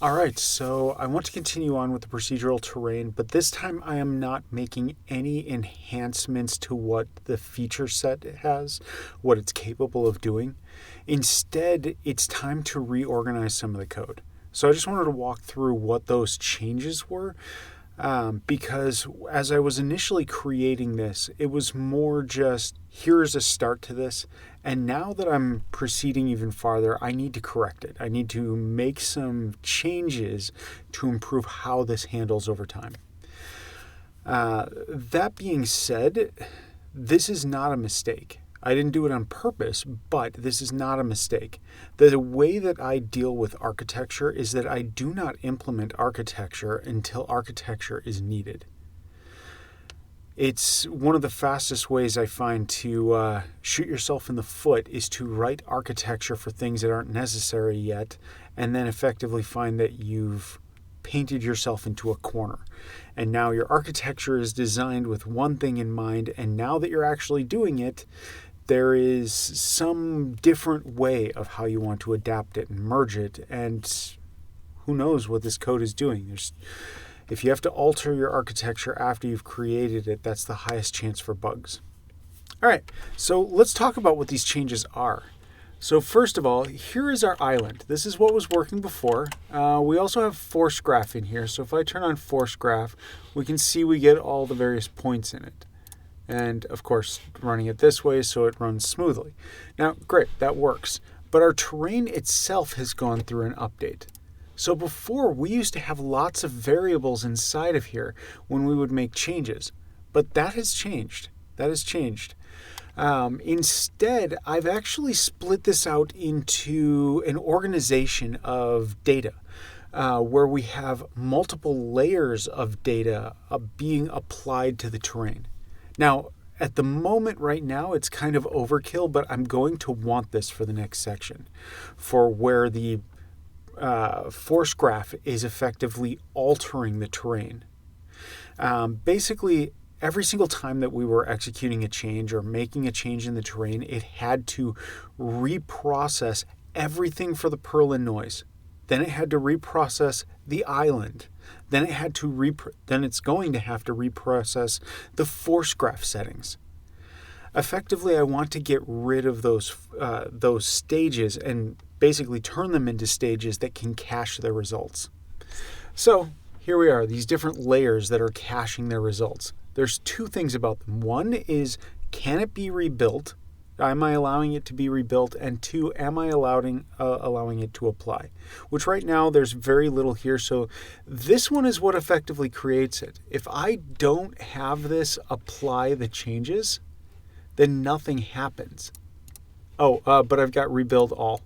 All right, so I want to continue on with the procedural terrain, but this time I am not making any enhancements to what the feature set has, what it's capable of doing. Instead, it's time to reorganize some of the code. So I just wanted to walk through what those changes were, because as I was initially creating this, it was more just here's a start to this. And now that I'm proceeding even farther, I need to correct it. I need to make some changes to improve how this handles over time. That being said, this is not a mistake. I didn't do it on purpose, but this is not a mistake. The way that I deal with architecture is that I do not implement architecture until architecture is needed. It's one of the fastest ways I find to shoot yourself in the foot is to write architecture for things that aren't necessary yet, and then effectively find that you've painted yourself into a corner. And now your architecture is designed with one thing in mind, and now that you're actually doing it, there is some different way of how you want to adapt it and merge it, and who knows what this code is doing. If you have to alter your architecture after you've created it, that's the highest chance for bugs. All right, so let's talk about what these changes are. So first of all, here is our island. This is what was working before. We also have force graph in here. So if I turn on force graph, we can see we get all the various points in it. And of course, running it this way so it runs smoothly. Now, great, that works. But our terrain itself has gone through an update. So before, we used to have lots of variables inside of here when we would make changes, but that has changed. Instead, I've actually split this out into an organization of data where we have multiple layers of data being applied to the terrain. Now, at the moment right now, it's kind of overkill, but I'm going to want this for the next section, for where the force graph is effectively altering the terrain. Basically, every single time that we were executing a change or making a change in the terrain, it had to reprocess everything for the purlin noise. Then it had to reprocess the island. Then it's going to have to reprocess the force graph settings. Effectively, I want to get rid of those stages and basically turn them into stages that can cache their results. So here we are, these different layers that are caching their results. There's two things about them. One is, can it be rebuilt? Am I allowing it to be rebuilt? And two, am I allowing it to apply? Which right now there's very little here. So this one is what effectively creates it. If I don't have this apply the changes, then nothing happens. But I've got rebuild all.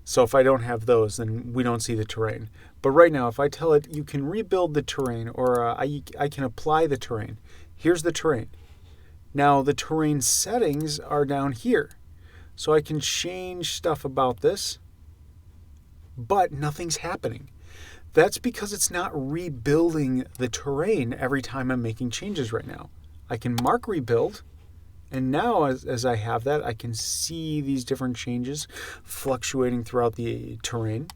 So if I don't have those, then we don't see the terrain. But right now, if I tell it you can rebuild the terrain or I can apply the terrain, here's the terrain. Now the terrain settings are down here. So I can change stuff about this, but nothing's happening. That's because it's not rebuilding the terrain every time I'm making changes right now. I can mark rebuild. And now, as I have that, I can see these different changes fluctuating throughout the terrain.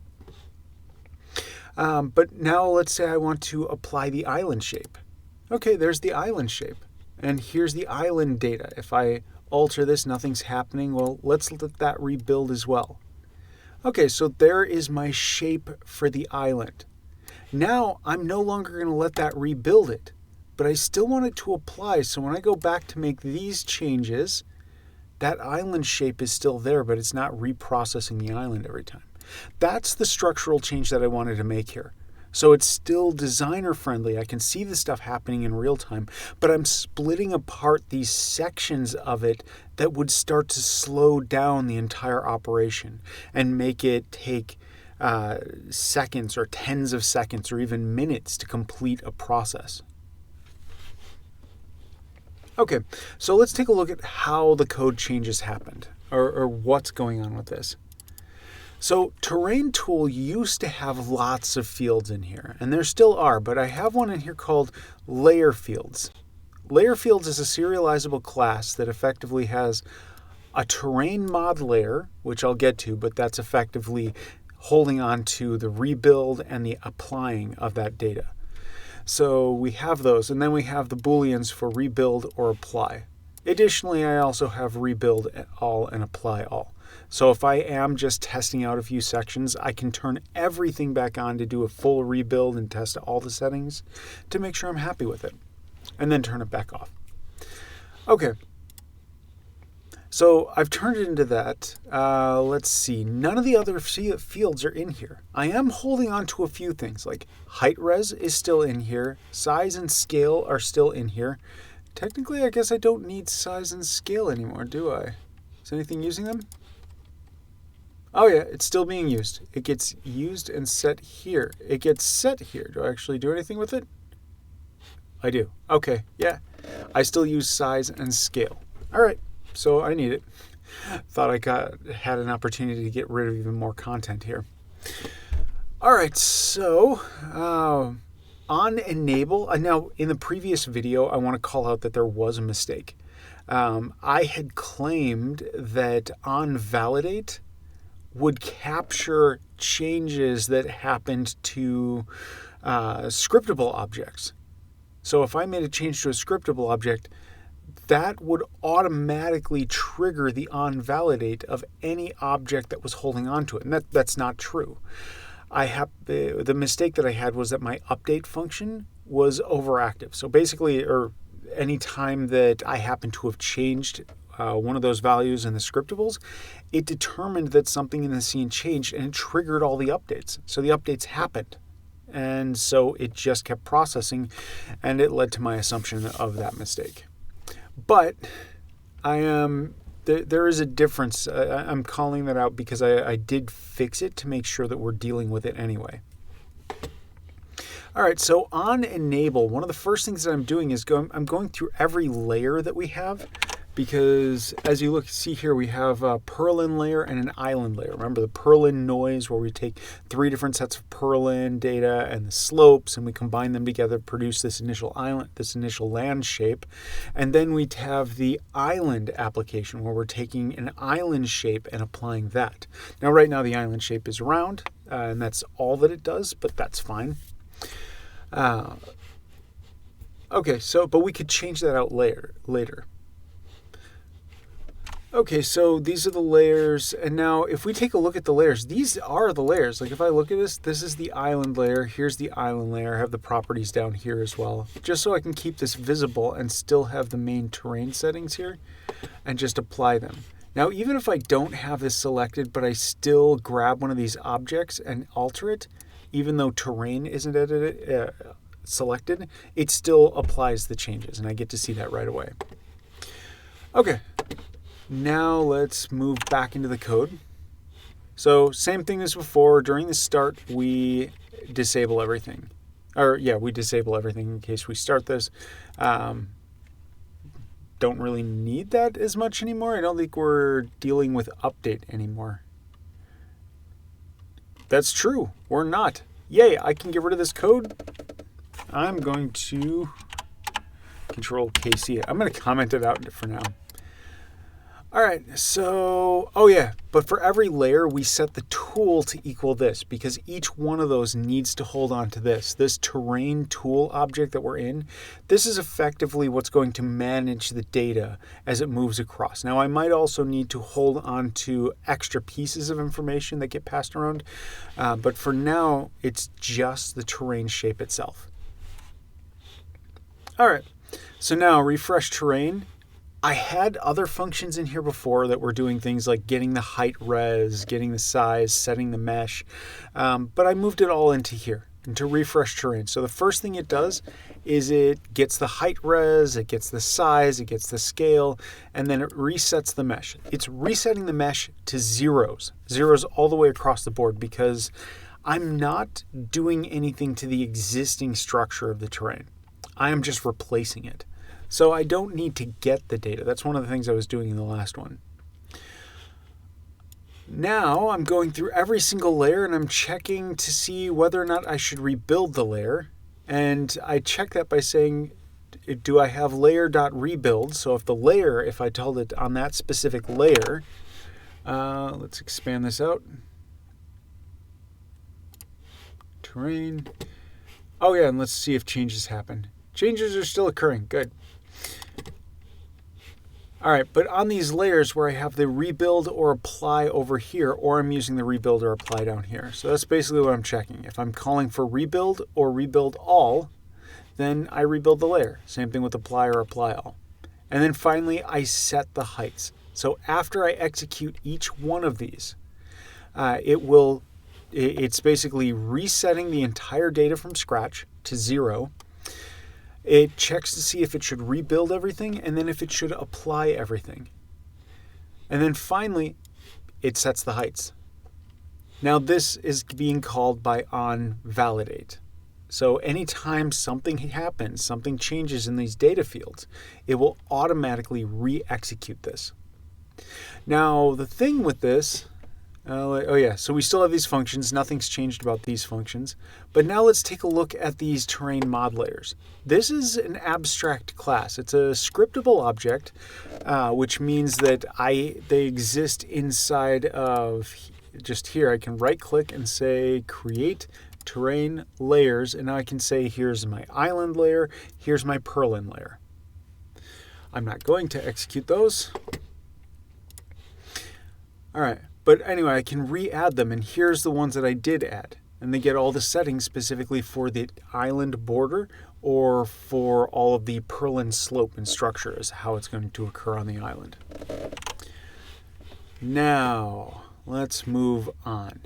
But now let's say I want to apply the island shape. Okay, there's the island shape. And here's the island data. If I alter this, nothing's happening. Well, let's let that rebuild as well. Okay, so there is my shape for the island. Now, I'm no longer going to let that rebuild it. But I still want it to apply, so when I go back to make these changes, that island shape is still there, but it's not reprocessing the island every time. That's the structural change that I wanted to make here. So it's still designer friendly. I can see the stuff happening in real time, but I'm splitting apart these sections of it that would start to slow down the entire operation and make it take seconds or tens of seconds or even minutes to complete a process. Okay, so let's take a look at how the code changes happened, or what's going on with this. So Terrain Tool used to have lots of fields in here, and there still are, but I have one in here called Layer Fields. Layer Fields is a serializable class that effectively has a terrain mod layer, which I'll get to, but that's effectively holding on to the rebuild and the applying of that data. So we have those, and then we have the booleans for rebuild or apply. Additionally, I also have rebuild all and apply all. So if I am just testing out a few sections, I can turn everything back on to do a full rebuild and test all the settings to make sure I'm happy with it, and then turn it back off. Okay. So I've turned it into that. Let's see. None of the other fields are in here. I am holding on to a few things, like height res is still in here. Size and scale are still in here. Technically, I guess I don't need size and scale anymore, do I? Is anything using them? Oh yeah, it's still being used. It gets used and set here. It gets set here. Do I actually do anything with it? I do. Okay, yeah. I still use size and scale. All right. So I need it. Thought I had an opportunity to get rid of even more content here. All right, so on enable, now in the previous video, I want to call out that there was a mistake. I had claimed that on validate would capture changes that happened to scriptable objects. So if I made a change to a scriptable object, that would automatically trigger the onValidate of any object that was holding on to it. And that's not true. The mistake that I had was that my update function was overactive. So basically, or any time that I happen to have changed one of those values in the scriptables, it determined that something in the scene changed and it triggered all the updates. So the updates happened. And so it just kept processing, and it led to my assumption of that mistake. But there is a difference. I'm calling that out because I did fix it to make sure that we're dealing with it anyway. All right, so on enable, one of the first things that I'm doing is I'm going through every layer that we have, because as you see here, we have a Perlin layer and an island layer. Remember the Perlin noise, where we take 3 different sets of Perlin data and the slopes, and we combine them together to produce this initial island, this initial land shape. And then we have the island application, where we're taking an island shape and applying that. Now, right now, the island shape is round, and that's all that it does, but that's fine. Okay, but we could change that out later. Okay, so these are the layers, and now if we take a look at the layers, these are the layers. Like if I look at this is the island layer, here's the island layer, I have the properties down here as well, just so I can keep this visible and still have the main terrain settings here, and just apply them. Now, even if I don't have this selected, but I still grab one of these objects and alter it, even though terrain isn't selected, it still applies the changes, and I get to see that right away. Okay. Now let's move back into the code. So same thing as before. During the start, we disable everything. We disable everything in case we start this. Don't really need that as much anymore. I don't think we're dealing with update anymore. That's true. We're not. Yay, I can get rid of this code. I'm going to Control KC. I'm going to comment it out for now. All right, so, but for every layer, we set the tool to equal this, because each one of those needs to hold on to this. This terrain tool object that we're in, this is effectively what's going to manage the data as it moves across. Now, I might also need to hold on to extra pieces of information that get passed around, but for now, it's just the terrain shape itself. All right, so now refresh terrain. I had other functions in here before that were doing things like getting the height res, getting the size, setting the mesh, but I moved it all into here, into refresh terrain. So the first thing it does is it gets the height res, it gets the size, it gets the scale, and then it resets the mesh. It's resetting the mesh to zeros all the way across the board, because I'm not doing anything to the existing structure of the terrain. I am just replacing it. So I don't need to get the data. That's one of the things I was doing in the last one. Now I'm going through every single layer and I'm checking to see whether or not I should rebuild the layer. And I check that by saying, do I have layer.rebuild? So if I told it on that specific layer, let's expand this out. terrain. Oh yeah, and let's see if changes happen. Changes are still occurring. Good. All right, but on these layers where I have the rebuild or apply over here, or I'm using the rebuild or apply down here. So that's basically what I'm checking. If I'm calling for rebuild or rebuild all, then I rebuild the layer. Same thing with apply or apply all. And then finally, I set the heights. So after I execute each one of these, it's basically resetting the entire data from scratch to 0. It checks to see if it should rebuild everything and then if it should apply everything. And then finally, it sets the heights. Now this is being called by onValidate. So anytime something happens, something changes in these data fields, it will automatically re-execute this. Now the thing with this, so we still have these functions. Nothing's changed about these functions. But now let's take a look at these terrain mod layers. This is an abstract class. It's a scriptable object, which means that they exist inside of just here. I can right-click and say create terrain layers, and now I can say here's my island layer, here's my purlin layer. I'm not going to execute those. All right. But anyway, I can re-add them, and here's the ones that I did add. And they get all the settings specifically for the island border or for all of the purlin slope and structure is how it's going to occur on the island. Now, let's move on.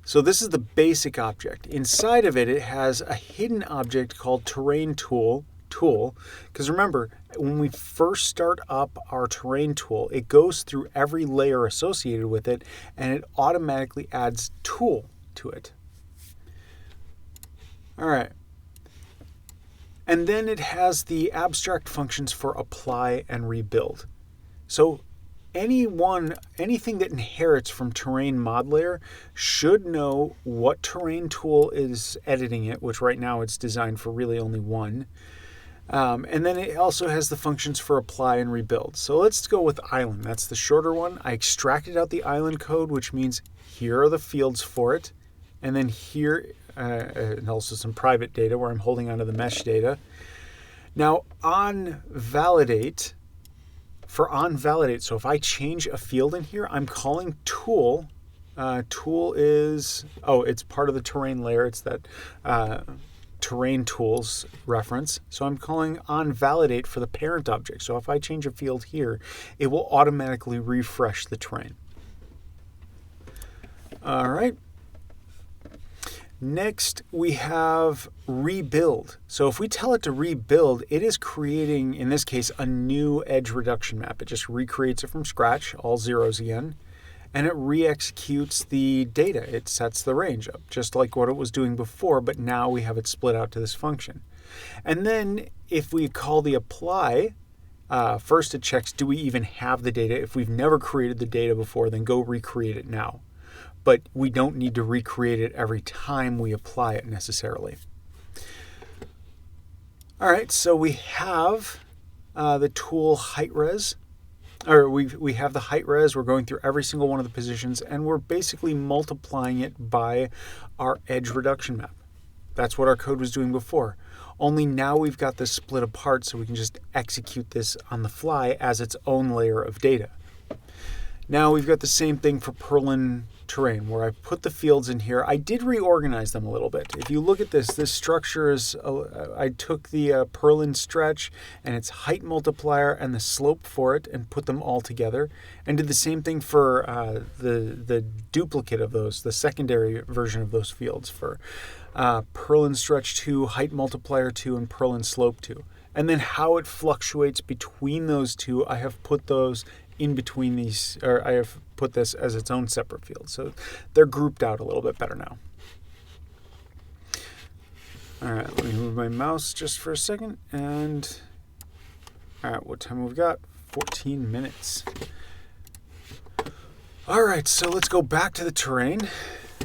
So this is the basic object. Inside of it, it has a hidden object called terrain tool, because remember, when we first start up our terrain tool, it goes through every layer associated with it, and it automatically adds tool to it. All right. And then it has the abstract functions for apply and rebuild. So anything that inherits from terrain mod layer should know what terrain tool is editing it, which right now it's designed for really only one. And then it also has the functions for apply and rebuild. So let's go with island. That's the shorter one. I extracted out the island code, which means here are the fields for it. And then here, and also some private data where I'm holding onto the mesh data. Now onValidate, so if I change a field in here, I'm calling tool. Tool is, it's part of the terrain layer. It's that terrain tools reference. So I'm calling onValidate for the parent object. So if I change a field here, it will automatically refresh the terrain. All right. Next, we have rebuild. So if we tell it to rebuild, it is creating, in this case, a new edge reduction map. It just recreates it from scratch, all zeros again. And it re-executes the data. It sets the range up, just like what it was doing before, but now we have it split out to this function. And then if we call the apply, first it checks, do we even have the data? If we've never created the data before, then go recreate it now. But we don't need to recreate it every time we apply it necessarily. All right, so we have the tool height res. Or we have the height res, we're going through every single one of the positions, and we're basically multiplying it by our edge reduction map. That's what our code was doing before. Only now we've got this split apart so we can just execute this on the fly as its own layer of data. Now we've got the same thing for purlin terrain, where I put the fields in here. I did reorganize them a little bit. If you look at this structure is, I took the purlin stretch and its height multiplier and the slope for it and put them all together, and did the same thing for the duplicate of those, the secondary version of those fields for purlin stretch 2, height multiplier 2, and purlin slope 2. And then how it fluctuates between those two, I have put those in between these, or I have put this as its own separate field. So they're grouped out a little bit better now. All right, let me move my mouse just for a second. And all right, what time have we got? 14 minutes. All right, so let's go back to the terrain,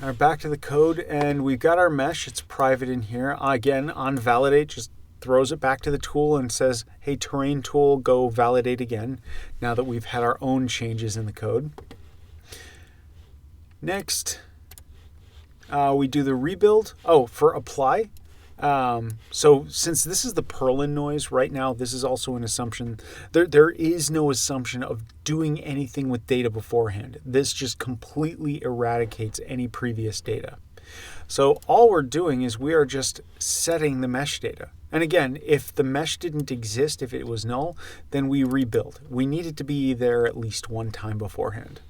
or back to the code, and we've got our mesh. It's private in here. Again, onValidate, just throws it back to the tool and says, hey, terrain tool, go validate again, now that we've had our own changes in the code. Next, We do the rebuild. Oh, for apply. So since this is the Perlin noise right now, this is also an assumption. There is no assumption of doing anything with data beforehand. This just completely eradicates any previous data. So all we're doing is we are just setting the mesh data. And again, if the mesh didn't exist, if it was null, then we rebuild. We need it to be there at least one time beforehand.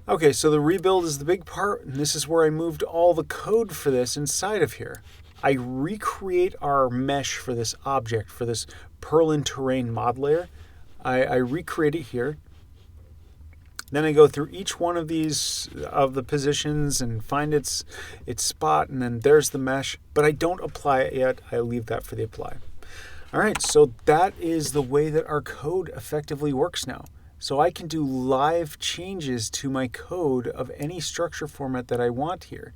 Okay, so the rebuild is the big part, and this is where I moved all the code for this inside of here. I recreate our mesh for this object, for this Perlin terrain mod layer. I recreate it here. Then I go through each one of these, of the positions, and find its spot, and then there's the mesh, but I don't apply it yet. I leave that for the apply. All right, so that is the way that our code effectively works now. So I can do live changes to my code of any structure format that I want here,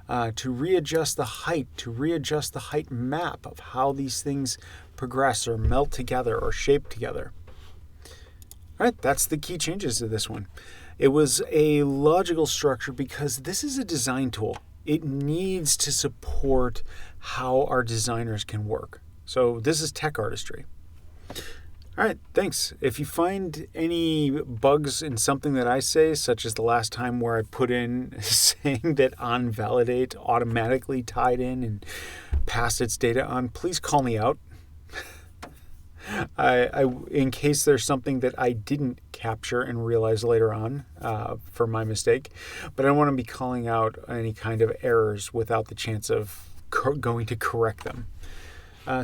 to readjust the height map of how these things progress or melt together or shape together. All right, that's the key changes to this one. It was a logical structure because this is a design tool. It needs to support how our designers can work. So this is tech artistry. All right, thanks. If you find any bugs in something that I say, such as the last time where I put in saying that onValidate automatically tied in and passed its data on, please call me out. In case there's something that I didn't capture and realize later on for my mistake, but I don't want to be calling out any kind of errors without the chance of going to correct them.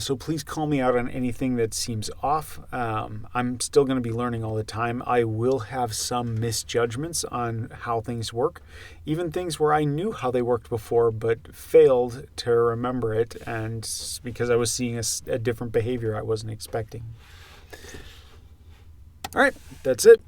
So please call me out on anything that seems off. I'm still going to be learning all the time. I will have some misjudgments on how things work, even things where I knew how they worked before but failed to remember it, and because I was seeing a different behavior I wasn't expecting. All right, that's it.